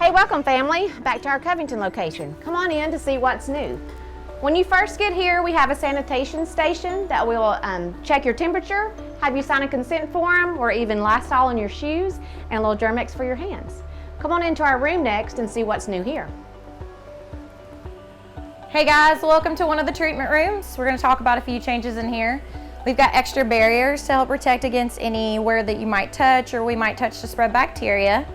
Hey, welcome family, back to our Covington location. Come on in to see what's new. When you first get here, we have a sanitation station that will check your temperature, have you sign a consent form, or even Lysol on your shoes, and a little Germ-X for your hands. Come on into our room next and see what's new here. Hey guys, welcome to one of the treatment rooms. We're going to talk about a few changes in here. We've got extra barriers to help protect against anywhere that you might touch or we might touch to spread bacteria.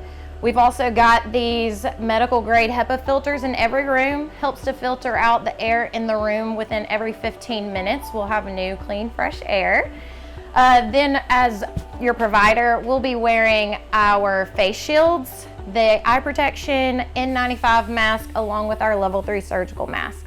We've also got these medical grade HEPA filters in every room. Helps to filter out the air in the room within every 15 minutes. We'll have new, clean, fresh air. Then as your provider, we'll be wearing our face shields, the eye protection, N95 mask, along with our level 3 surgical mask.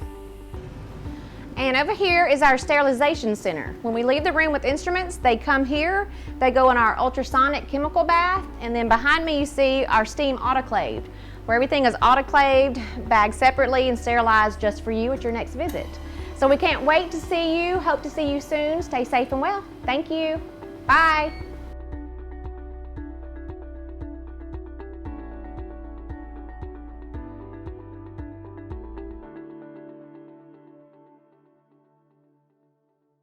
And over here is our sterilization center. When we leave the room with instruments, they come here, they go in our ultrasonic chemical bath, and then behind me you see our steam autoclaved, where everything is autoclaved, bagged separately, and sterilized just for you at your next visit. So we can't wait to see you, hope to see you soon. Stay safe and well. Thank you. Bye.